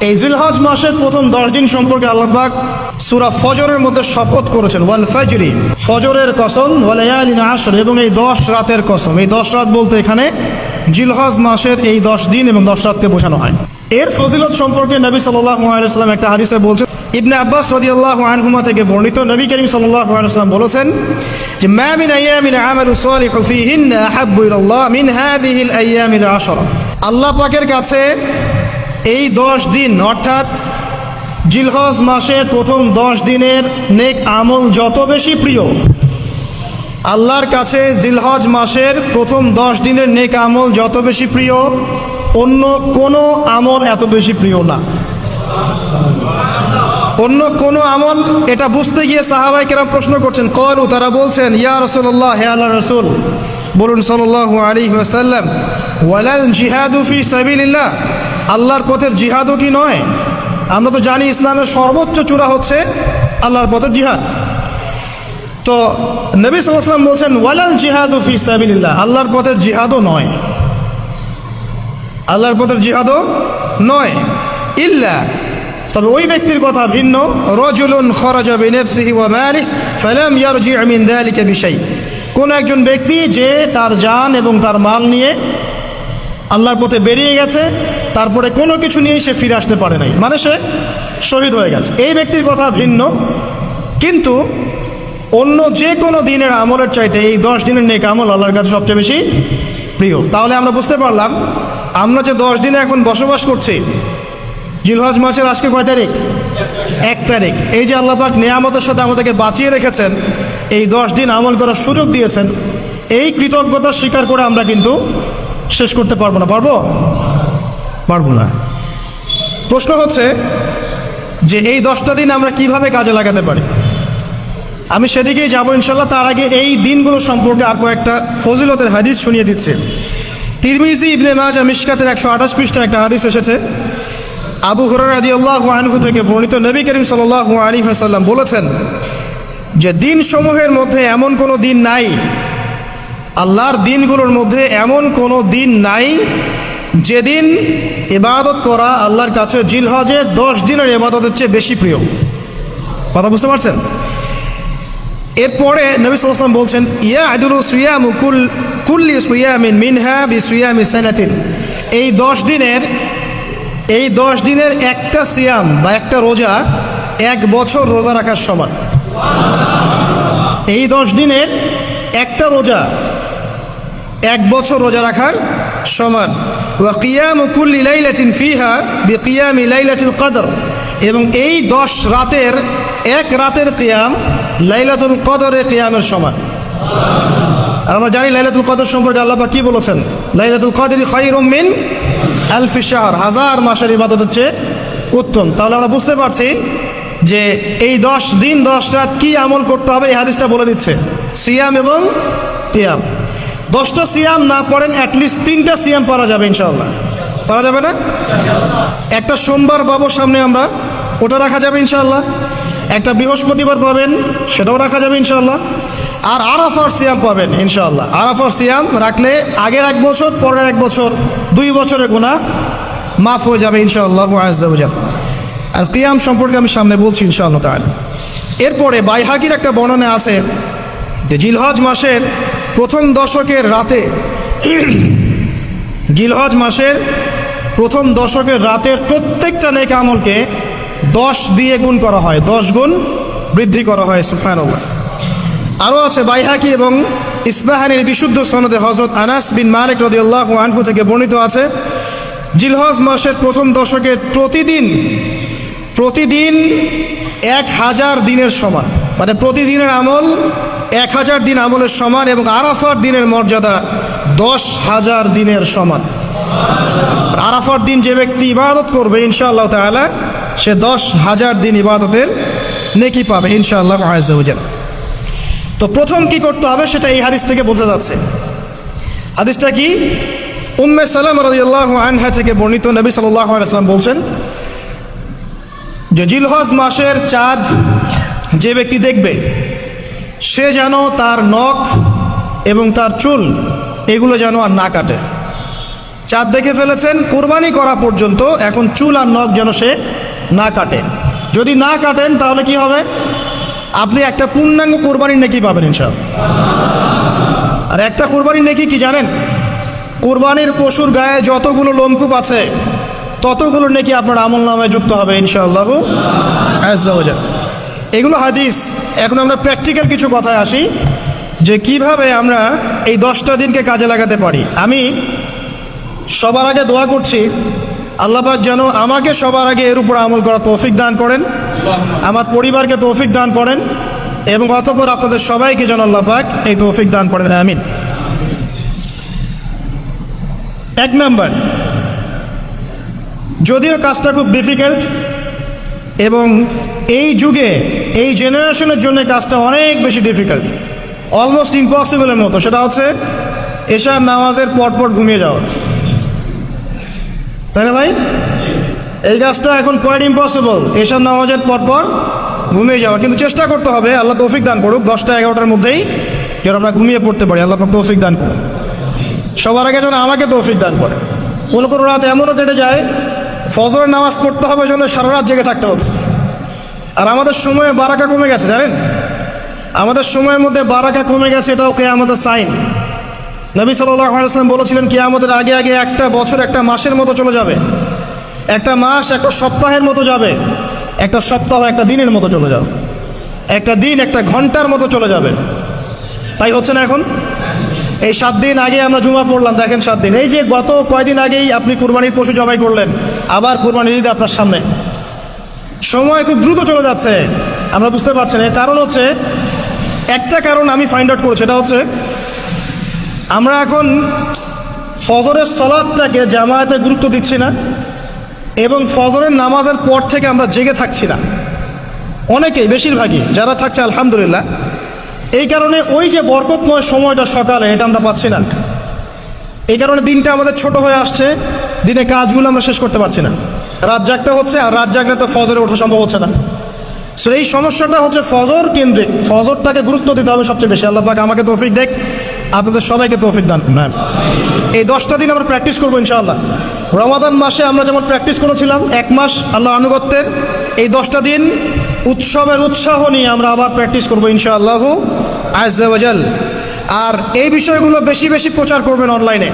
এই জিলহজ মাসের প্রথম 10 দিন সম্পর্কে আল্লাহ পাক সূরা ফজরের মধ্যে শপথ করেছেন, ওয়াল ফাজরি, ফজরের কসম, ওয়া লায়ালিন আশর, এবং এই 10 রাতের কসম। এই 10 রাত বলতে এখানে জিলহজ মাসের এই 10 দিন এবং 10 রাতকে বোঝানো হয়। এর ফজিলত সম্পর্কে নবী সাল্লাল্লাহু আলাইহি ওয়াসাল্লাম একটা হাদিসে বলছেন, ইবনে আব্বাস রাদিয়াল্লাহু আনহুমা থেকে বর্ণিত, নবী করিম সাল্লাল্লাহু আলাইহি ওয়াসাল্লাম বলেছেন যে মা মিন আইয়ামিন আমালু সালিহু ফীহিন্না আহাব্বু ইলাল্লাহ মিন হাযিহিল আইয়ামিল আশরা। আল্লাহ পাকের কাছে এই 10 দিন অর্থাৎ জিলহজ মাসের প্রথম 10 দিনের নেক আমল যত বেশি প্রিয়, আল্লাহর কাছে জিলহজ মাসের প্রথম 10 দিনের নেক আমল যত বেশি প্রিয়, অন্য কোনো আমল এত বেশি প্রিয় না। অন্য কোনো আমল, এটা বুঝতে গিয়ে সাহাবায়ে কেরাম প্রশ্ন করছেন, ক্বালু, তারা বলছেন, ইয়া রাসূলুল্লাহ, হে আল্লাহর রাসূল, বলুন সাল্লাল্লাহু আলাইহি ওয়াসাল্লাম, ওয়ালাল জিহাদু ফি সাবিলিল্লাহ, আল্লাহর পথের জিহাদও কি নয়? আমরা তো জানি ইসলামের সর্বোচ্চ চূড়া হচ্ছে আল্লাহর পথের জিহাদ। তো নবী সাল্লাল্লাহু আলাইহি ওয়াসাল্লাম বলছেন, ওয়ালাল জিহাদু ফি সাবিলিল্লাহ, আল্লাহর পথের জিহাদও নয়, আল্লাহর পথের জিহাদও নয়, ইল্লা, তবে ওই ব্যক্তির কথা ভিন্ন, রাজুলুন খারাজা বিনাফসিহি ওয়া মালিহি ফালাম ইয়ারজি মিন যালিকা বিশাই, কোন একজন ব্যক্তি যে তার জান এবং তার মাল নিয়ে আল্লাহর পথে বেরিয়ে গেছে, তারপরে কোনো কিছু নিয়েই সে ফিরে আসতে পারে নাই, মানে সে শহীদ হয়ে গেছে, এই ব্যক্তির কথা ভিন্ন। কিন্তু অন্য যে কোনো দিনের আমলের চাইতে এই 10 দিনের নেক আমল আল্লাহর কাছে সবচেয়ে বেশি প্রিয়। তাহলে আমরা বুঝতে পারলাম, আমরা যে 10 দিনে এখন বসবাস করছি, জিলহজ মাসের আজকে কয় তারিখ? 1 তারিখ। এই যে আল্লাহ পাক নিয়ামতের সাথে আমাদেরকে বাঁচিয়ে রেখেছেন, এই 10 দিন আমল করার সুযোগ দিয়েছেন, এই কৃতজ্ঞতা স্বীকার করে আমরা কিন্তু শেষ করতে পারবো না। পারবো না। প্রশ্ন হচ্ছে যে এই 10টা দিন আমরা কিভাবে কাজে লাগাতে পারি। আমি সেদিকেই যাবো ইনশাল্লাহ। তার আগে এই দিনগুলো সম্পর্কে আর কয়েকটা ফজিলতের হাদিস শুনিয়ে দিচ্ছে। তিরমিজি, ইবনে মাজাহ, মিশকাতের 128 পৃষ্ঠা একটা হাদিস এসেছে, আবু হুরায়রা রাদিয়াল্লাহু আনহু থেকে বর্ণিত, নবী করিম সাল্লাল্লাহু আলাইহি ওয়াসাল্লাম বলেছেন যে দিনসমূহের মধ্যে এমন কোনো দিন নাই, আল্লাহর দিনগুলোর মধ্যে এমন কোনো দিন নাই যেদিন ইবাদত করা আল্লাহর কাছে জিলহজের 10 দিনের ইবাদতের চেয়ে বেশি প্রিয়। কথা বুঝতে পারছেন? এরপরে নবী সাল্লাল্লাহু আলাইহি ওয়াসাল্লাম বলছেন, ইয়াদুলু সিয়ামু কুল্লি সিয়ামিন মিনহা বিসিয়ামি সানাতিন, এই 10 দিনের একটা সিয়াম বা একটা রোজা 1 বছর রোজা রাখার সমান। এই 10 দিনের একটা রোজা 1 বছর রোজা রাখার সমান। ওয়া কিয়ামু কুল্লি লাইলাতিন ফিহা বিকিয়ামি লাইলাতুল কদর, এবং এই 10 রাতের এক রাতের কিয়াম লাইলাতুল কদরের কিয়ামের সমান। আর আমরা জানি লাইলাতুল কদর সম্পর্কে আল্লাহ পাক কি বলেছেন, লাইলাতুল কদরি খায়রুম মিন আলফি শাহর, 1000 মাসের ইবাদতের চেয়ে উত্তম। তাহলে আমরা বুঝতে পারছি যে এই 10 দিন 10 রাত কি আমল করতে হবে, এই হাদিসটা বলে দিচ্ছে, সিয়াম এবং কিয়াম। 10টা সিয়াম না পড়েন, অ্যাটলিস্ট 3টা সিয়াম পড়া যাবে ইনশাআল্লাহ। পড়া যাবে না? একটা সোমবার পাবো সামনে আমরা, ওটা রাখা যাবে ইনশাআল্লাহ। একটা বৃহস্পতিবার পাবেন, সেটাও রাখা যাবে ইনশাআল্লাহ। আর আরাফার সিয়াম পাবেন ইনশাআল্লাহ। আরাফার সিয়াম রাখলে আগের 1 বছর, পরের 1 বছর, 2 বছরের গুনাহ মাফ হয়ে যাবে ইনশাআল্লাহ আযজা ওয়া জাল। আর কিয়াম সম্পর্কে আমি সামনে বলছি ইনশাআল্লাহ তাআলা। এরপরে বাইহাকির একটা বর্ণনা আছে যে জিলহজ মাসের প্রথম দশকের রাতে, জিলহজ মাসের প্রথম দশকের রাতের প্রত্যেকটা নেক আমলকে 10 দিয়ে গুণ করা হয়, 10 গুণ বৃদ্ধি করা হয়। সুবহানাল্লাহ। আরও আছে বাইহাকি এবং ইসবাহানির বিশুদ্ধ সনদে হযরত আনাস বিন মালিক রাদিয়াল্লাহু আনহু থেকে বর্ণিত আছে, জিলহজ মাসের প্রথম দশকের প্রতিদিন 1000 দিনের সমান, মানে প্রতিদিনের আমল 1000 দিন আমলের সমান, এবং আরাফার দিনের মর্যাদা 10,000 দিনের সমান। আরাফার দিন যে ব্যক্তি ইবাদত করবে ইনশাআল্লাহ তাআলা, সে 10,000 দিন ইবাদতের নেকি পাবে ইনশাআল্লাহ আযজা ওয়া জাল। তো প্রথম কি করতে হবে সেটা এই হাদিস থেকে বোঝা যাচ্ছে। হাদিসটা কি? উম্মে সালামা রাদিয়াল্লাহু আনহা থেকে বর্ণিত, নবী সাল্লাল্লাহু আলাইহি ওয়াসাল্লাম বলছেন যে জিলহজ মাসের চাঁদ যে ব্যক্তি দেখবে, সে যেন তার নখ এবং তার চুল এগুলো যেন আর না কাটে। চাঁদ দেখে ফেলেছেন, কুরবানি করা পর্যন্ত এখন চুল আর নখ যেন সে না কাটে। যদি না কাটেন তাহলে কি হবে? আপনি একটা পূর্ণাঙ্গ কোরবানির নেকি পাবেন ইনশাআল্লাহ। আর একটা কোরবানির নেকি কি জানেন? কোরবানির পশুর গায়ে যতগুলো লোমকূপ আছে ততগুলো নেকি আপনার আমল নামায় যুক্ত হবে ইনশাআল্লাহ আযজা ওয়া জাল্লা। এগুলো হাদিস। এখন আমরা প্র্যাকটিক্যাল কিছু কথায় আসি যে কিভাবে আমরা এই 10টা দিনকে কাজে লাগাতে পারি। আমি সবার আগে দোয়া করছি আল্লাহ পাক যেন আমাকে সবার আগে এর উপর আমল করা তৌফিক দান করেন, আমার পরিবারকে তৌফিক দান করেন, এবং অতঃপর আপনাদের সবাইকে যেন আল্লাহ পাক এই তৌফিক দান করেন, আমিন। 1 নাম্বার, যদিও কাজটা খুব ডিফিকাল্ট এবং এই যুগে এই জেনারেশনের জন্য কাজটা অনেক বেশি ডিফিকাল্ট, অলমোস্ট ইম্পসিবলের মতো, সেটা হচ্ছে এশার নামাজের পরপর ঘুমিয়ে যাওয়া, তাই না ভাই? এই কাজটা এখন কোয়াইট ইম্পসিবল, এশার নামাজের পরপর ঘুমিয়ে যাওয়া। কিন্তু চেষ্টা করতে হবে, আল্লাহ তৌফিক দান করুক, 10টা-11টার মধ্যেই যেন আমরা ঘুমিয়ে পড়তে পারি। আল্লাহ পাক তৌফিক দান করুন। সবার আগে যেন আমাকে তৌফিক দান করে। কোনো কোনো রাত এমনও কেটে যায় ফজরের নামাজ পড়তে হবে জন্য সারা রাত জেগে থাকতে হচ্ছে। আর আমাদের সময়ে বারাকা কমে গেছে, জানেন? আমাদের সময়ের মধ্যে বারাকা কমে গেছে, এটাও কিয়ামতের সাইন। নবী সাল্লাল্লাহু আলাইহি ওয়াসাল্লাম বলেছিলেন কিয়ামতের আগে আগে একটা বছর একটা মাসের মতো চলে যাবে, একটা মাস একটা সপ্তাহের মতো যাবে, একটা সপ্তাহ একটা দিনের মতো চলে যাবে, একটা দিন একটা ঘন্টার মতো চলে যাবে। তাই হচ্ছে না এখন? এই 7 দিন আগে আমরা জুমা পড়লাম, দেখেন 7 দিন। এই যে গত কয়দিন আগেই আপনি কুরবানির পশু জবাই করলেন, আবার কুরবানির ঈদ আপনার সামনে। সময় খুব দ্রুত চলে যাচ্ছে, আমরা বুঝতে পারছি না। কারণ হচ্ছে, একটা কারণ আমি ফাইন্ড আউট করেছি, এটা হচ্ছে আমরা এখন ফজরের সালাতটাকে জামায়াতে গুরুত্ব দিচ্ছি না, এবং ফজরের নামাজের পর থেকে আমরা জেগে থাকছি না। অনেকেই, বেশিরভাগই যারা থাকছে আলহামদুলিল্লাহ। এই কারণে ওই যে বরকতময় সময়টা সকালে, এটা আমরা পাচ্ছি না। এই কারণে দিনটা আমাদের ছোট হয়ে আসছে, দিনে কাজগুলো আমরা শেষ করতে পারছি না, রাত জাগতে হচ্ছে, আর রাত জাগলে তো ফজরে ওঠা সম্ভব হচ্ছে না। সো এই সমস্যাটা হচ্ছে ফজর কেন্দ্রিক, ফজরটাকে গুরুত্ব দিতে হবে সবচেয়ে বেশি। আল্লাহ পাক আমাকে তৌফিক দেখ, আপনাদের সবাইকে তৌফিক দান করুন। এই 10টা দিন আমরা প্র্যাকটিস করবো ইনশাআল্লাহ। রমাদান মাসে আমরা যেমন প্র্যাকটিস করেছিলাম 1 মাস আল্লাহর আনুগত্যের, এই 10টা দিন উৎসবের উৎসাহ নিয়ে আমরা আবার প্র্যাকটিস করবো ইনশাআল্লাহু আযজা ওয়া জাল। আর এই বিষয়গুলো বেশি বেশি প্রচার করবেন অনলাইনে,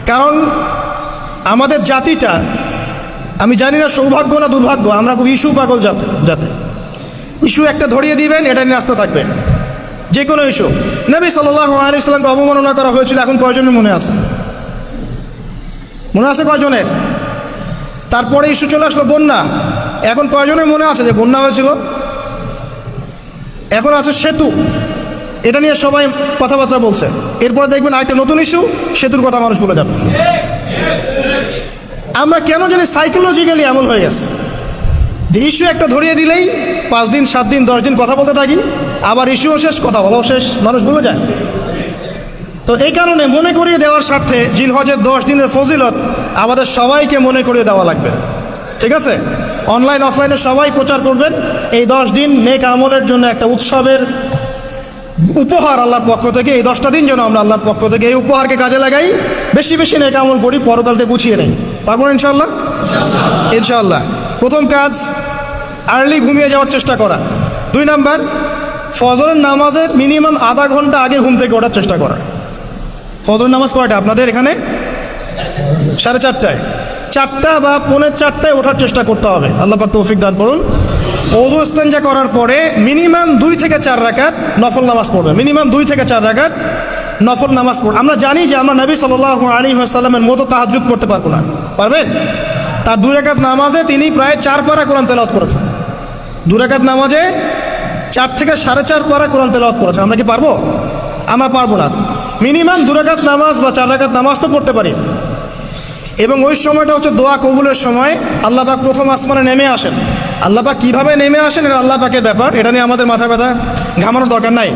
কারণ আমাদের জাতিটা, আমি জানি না সৌভাগ্য না দুর্ভাগ্য, আমরা খুব ইস্যু পাগল যাতে ইস্যু একটা ধরিয়ে দিবেন, এটা নিয়ে আসতে থাকবেন, যে কোনো ইস্যু। নবী সাল্লাল্লাহু আলাইহি ওয়াসাল্লামকে অবমাননা করা হয়েছিল, এখন কয়জনের মনে আছে? মনে আছে কয়জনের? তারপরে ইস্যু চলে আসলো বন্যা, এখন কয়জনের মনে আছে যে বন্যা হয়েছিল? এখন আছে সেতু, এটা নিয়ে সবাই কথাবার্তা বলছে। এরপরে দেখবেন আরেকটা নতুন ইস্যু, সেতুর কথা মানুষ বলে যাবে। আমরা কেন জানি সাইকোলজিক্যালি এমন হয়ে গেছে যে ইস্যু একটা ধরিয়ে দিলেই 5 দিন 7 দিন 10 দিন কথা বলতে থাকি, আবার ইস্যুও শেষ, কথা বলাও শেষ, মানুষ ভুলে যায়। তো এই কারণে মনে করিয়ে দেওয়ার স্বার্থে জিলহজের 10 দিনের ফজিলত আমাদের সবাইকে মনে করিয়ে দেওয়া লাগবে, ঠিক আছে? অনলাইন অফলাইনে সবাই প্রচার করবেন। এই 10 দিন নেক আমলের জন্য একটা উৎসবের উপহার আল্লাহর পক্ষ থেকে। এই 10টা দিন যেন আমরা আল্লাহর পক্ষ থেকে এই উপহারকে কাজে লাগাই, বেশি বেশি নেক আমল করি, পরকালতে গুছিয়ে নেই। পারবো না ইনশাআল্লাহ? ইনশাআল্লাহ। প্রথম কাজ, আর্লি ঘুমিয়ে যাওয়ার চেষ্টা করা। 2 নাম্বার, ফজরের নামাজের মিনিমাম আধা ঘন্টা আগে ঘুম থেকে ওঠার চেষ্টা করা। ফজরের নামাজ কয়টা আপনাদের এখানে? 4:30টায়। 4টা বা 4:45টায় ওঠার চেষ্টা করতে হবে। আল্লাহ পাক তৌফিক দান করুন। ওযু ইস্তেনজা করার পরে মিনিমাম 2 থেকে 4 রাকাত নফল নামাজ পড়বে, মিনিমাম 2 থেকে 4 রাকাত নফল নামাজ পড়বে। আমরা জানি যে আমরা নবী সাল্লাল্লাহু আলাইহি ওয়াসাল্লামের মতো তাহাজ্জুদ করতে পারবো না, পারবেন? তার 2 রাকাত নামাজে তিনি প্রায় 4 পারা কোরআন তেলাওয়াত করেছেন। 2 রাকাত নামাজে 4 থেকে 4.5 পারা কোরআন তেলাওয়াত করেছেন। আমরা কি পারবো? আমরা পারবো না। মিনিমাম 2 রাকাত নামাজ বা 4 রাকাত নামাজ তো পড়তে পারি। এবং ওই সময়টা হচ্ছে দোয়া কবুলের সময়। আল্লাহ পাক প্রথম আসমানে নেমে আসেন। আল্লাহ পাক কীভাবে নেমে আসেন এটা আল্লাহ পাকের ব্যাপার, এটা নিয়ে আমাদের মাথা ব্যথা ঘামানোর দরকার নাই।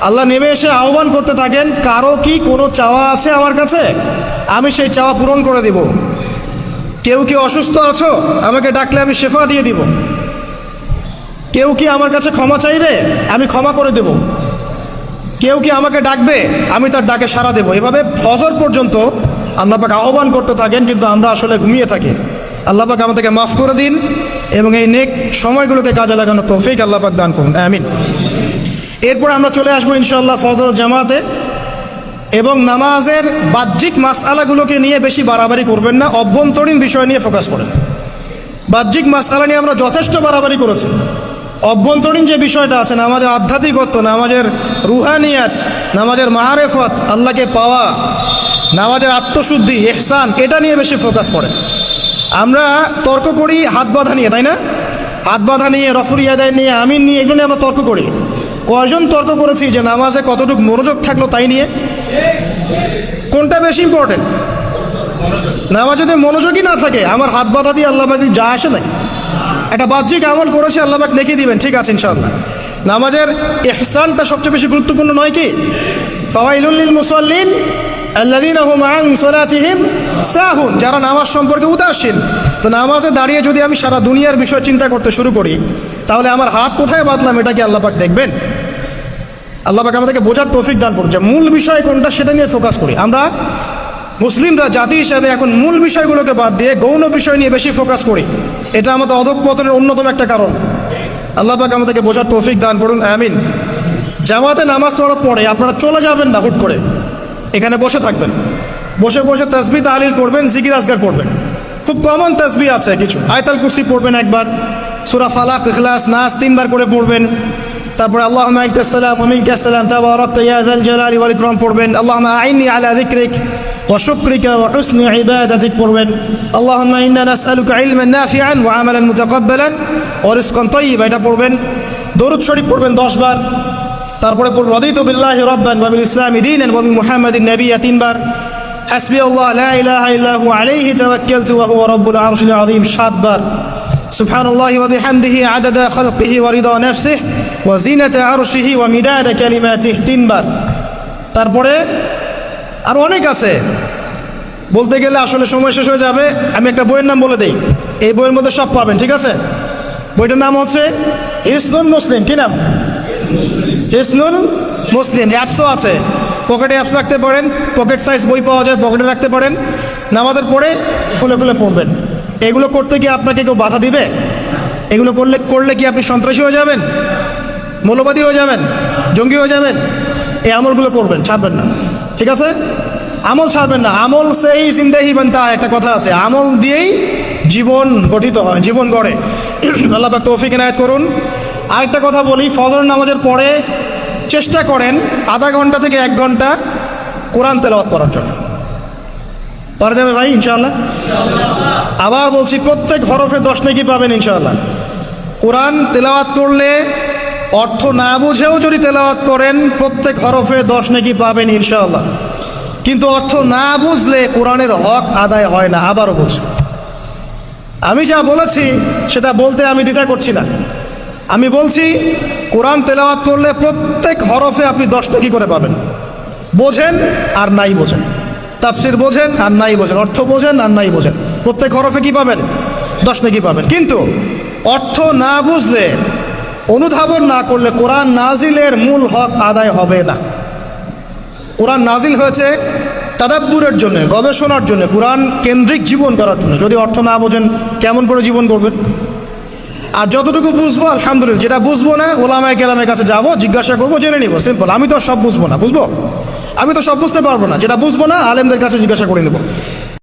আল্লাহ নেমে এসে আহ্বান করতে থাকেন, কারো কি কোনো চাওয়া আছে আমার কাছে? আমি সেই চাওয়া পূরণ করে দিব। কেউ কি অসুস্থ আছো? আমাকে ডাকলে আমি শেফা দিয়ে দিব। কেউ কি আমার কাছে ক্ষমা চাইবে? আমি ক্ষমা করে দেব। কেউ কি আমাকে ডাকবে? আমি তার ডাকে সাড়া দেব। এভাবে ফজর পর্যন্ত আল্লাহ পাক আহ্বান করতে থাকেন, কিন্তু আমরা আসলে ঘুমিয়ে থাকি। আল্লাহ পাক আমাদেরকে মাফ করে দিন এবং এই নেক সময়গুলোকে কাজে লাগানোর তৌফিক আল্লাহ পাক দান করুন, আমিন। এরপর আমরা চলে আসবো ইনশাআল্লাহ ফজর জামাতে, এবং নামাজের বাহ্যিক মাসআলাগুলোকে নিয়ে বেশি বাড়াবাড়ি করবেন না, অভ্যন্তরীণ বিষয় নিয়ে ফোকাস করেন। বাহ্যিক মাসআলা নিয়ে আমরা যথেষ্ট বাড়াবাড়ি করেছি। অভ্যন্তরীণ যে বিষয়টা আছে, নামাজের আধ্যাত্মিকত্ব, নামাজের রুহানিয়াত, নামাজের মাআরিফত, আল্লাহকে পাওয়া, নামাজের আত্মশুদ্ধি, ইহসান, এটা নিয়ে বেশি ফোকাস করেন। আমরা তর্ক করি হাত বাঁধা নিয়ে, তাই না? হাত বাঁধা নিয়ে, রফুল ইয়াদাইন নিয়ে, আমিন নিয়ে, এগুলো নিয়ে আমরা তর্ক করি। কয়জন তর্ক করেছি যে নামাজে কতটুকু মনোযোগ থাকলো তাই নিয়ে? কোনটা বেশি ইম্পর্টেন্ট? নামাজ যদি মনোযোগই না থাকে, আমার হাত বাঁধা দিয়ে আল্লাহ পাক যা আসে নাই। একটা বাহ্যিক আমল করেছে, আল্লাহ পাক নেকি দিবেন, ঠিক আছে ইনশাআল্লাহ। নামাজের ইহসানটা সবচেয়ে বেশি গুরুত্বপূর্ণ নয় কি? ফাওয়াইলুল লিল মুসাল্লিন আল্লাযীনা হুম আন সালাতিহিম সাহুন, যারা নামাজ সম্পর্কে উদাসীন। তো নামাজে দাঁড়িয়ে যদি আমি সারা দুনিয়ার বিষয় চিন্তা করতে শুরু করি, তাহলে আমার হাত কোথায় বাঁধলাম এটা কি আল্লাহ পাক দেখবেন? আল্লাহ পাক আমাদেরকে বোঝার তৌফিক দান করুন যে মূল বিষয় কোনটা সেটা নিয়ে ফোকাস করি। আমরা মুসলিমরা জাতি হিসাবে এখন মূল বিষয়গুলোকে বাদ দিয়ে গৌণ বিষয় নিয়ে বেশি ফোকাস করি। এটা আমাদের অধঃপতনের অন্যতম একটা কারণ। আল্লাহ পাক আমাদেরকে বোঝার তৌফিক দান করুন, আমিন। জামাতে নামাজ পড়ার পরে আপনারা চলে যাবেন না হুট করে, এখানে বসে থাকবেন। বসে বসে তাসবিহ তাহলিল করবেন, জিকির আজকার করবেন। খুব কমন তাসবিহ আছে কিছু, আয়াতুল কুরসি পড়বেন একবার, সূরা ফালাক, ইখলাস, নাস 3 বার করে পড়বেন। তারপরে আল্লাহুম্মা আনতাস সালাম ওয়া মিনকাস সালাম তাবারাকতা ইয়া যাল জালালি ওয়াল ইকরাম পড়বেন। আল্লাহুম্মা আইন্নি আলা যিকরিক ওয়া শুকরিকা ওয়া হুসনি ইবাদাতিক পড়বেন। আল্লাহুম্মা ইন্না নাসআলুকা ইলমান নাফিআন ওয়া আমালান মুতাকাব্বালান ওয়া রিজকান তাইয়্যিবা, এটা পড়বেন। দরুদ শরীফ পড়বেন 10 বার। তারপরে পড়বেন রাদিতু বিল্লাহি রাব্বান ওয়া বিল ইসলামি দীনান ওয়া বি মুহাম্মাদিন নাবিয়্যা 3 বার। হাসবি আল্লাহ লা ইলাহা ইল্লা হু আলাইহি তাওয়াক্কালতু ওয়া হুয়া রাব্বুল আরশিল আযীম 7 বার। সুবহানাল্লাহি ওয়া বিহামদিহি আদাদা খালকিহি ওয়া রিদা নাফসিহি ওয়া জিনাতা আরশিহি ওয়া মিদাদা কালিমাতিহি 3 বার। তারপরে আর অনেক আছে, বলতে গেলে আসলে সময় শেষ হয়ে যাবে। আমি একটা বইয়ের নাম বলে দেই, এই বইয়ের মধ্যে সব পাবেন, ঠিক আছে? বইটার নাম হচ্ছে হিসনুল মুসলিম। কি নাম? হিসনুল মুসলিম। অ্যাপসও আছে, পকেটে অ্যাপস রাখতে পারেন, পকেট সাইজ বই পাওয়া যায়, পকেটে রাখতে পারেন। নামাজের পরে খুলে খুলে পড়বেন। এগুলো করতে গিয়ে আপনাকে কেউ বাধা দিবে? এগুলো করলে কি আপনি সন্ত্রাসী হয়ে যাবেন, মৌলবাদী হয়ে যাবেন, জঙ্গি হয়ে যাবেন? এই আমলগুলো করবেন, ছাড়বেন না, ঠিক আছে? আমল ছাড়বেন না। আমল সেই জিন্দেহি বানতা, একটা কথা আছে, আমল দিয়েই জীবন গঠিত হয়, জীবন গড়ে। আল্লাহ পাক তৌফিক ইনায়াত করুন। আরেকটা কথা বলি, ফজর নামাজের পরে চেষ্টা করেন আধা ঘন্টা থেকে 1 ঘন্টা কোরআন তেলাওয়াত করার জন্য। পারা যাবে ভাই ইনশাআল্লাহ? আবার বলছি, প্রত্যেক হরফে 10 নেকি পাবেন ইনশাআল্লাহ। কোরআন তেলাওয়াত করলে অর্থ না বুঝেও যদি তেলাওয়াত করেন, প্রত্যেক হরফে 10 নেকি পাবেন ইনশাআল্লাহ। কিন্তু অর্থ না বুঝলে কোরআনের হক আদায় হয় না। আবারও বলছি, আমি যা বলেছি সেটা বলতে আমি দ্বিধা করছি না। আমি বলছি কোরআন তেলাওয়াত করলে প্রত্যেক হরফে আপনি 10 নেকি করে পাবেন। বোঝেন আর নাই বোঝেন, তাফসির বোঝেন আর নাই বোঝেন, অর্থ বোঝেন আর নাই বোঝেন, প্রত্যেক হরফে কি পাবেন? 10 নেকি পাবেন। কিন্তু অর্থ না বুঝলে, অনুধাবন না করলে কোরআন নাজিলের মূল হক আদায় হবে না। কোরআন নাজিল হয়েছে তাদাব্বুরের জন্য, গবেষণার জন্য, কোরআন কেন্দ্রিক জীবন করার জন্য। যদি অর্থ না বোঝেন কেমন করে জীবন করবেন? আর যতটুকু বুঝবো আলহামদুলিল্লাহ, যেটা বুঝবো না ওলামায়ে কেরামের কাছে যাবো, জিজ্ঞাসা করবো, জেনে নিব, সিম্পল। আমি তো সব বুঝবো না, বুঝবো? আমি তো সব বুঝতে পারবো না। যেটা বুঝবো না আলেমদের কাছে জিজ্ঞাসা করে নেব।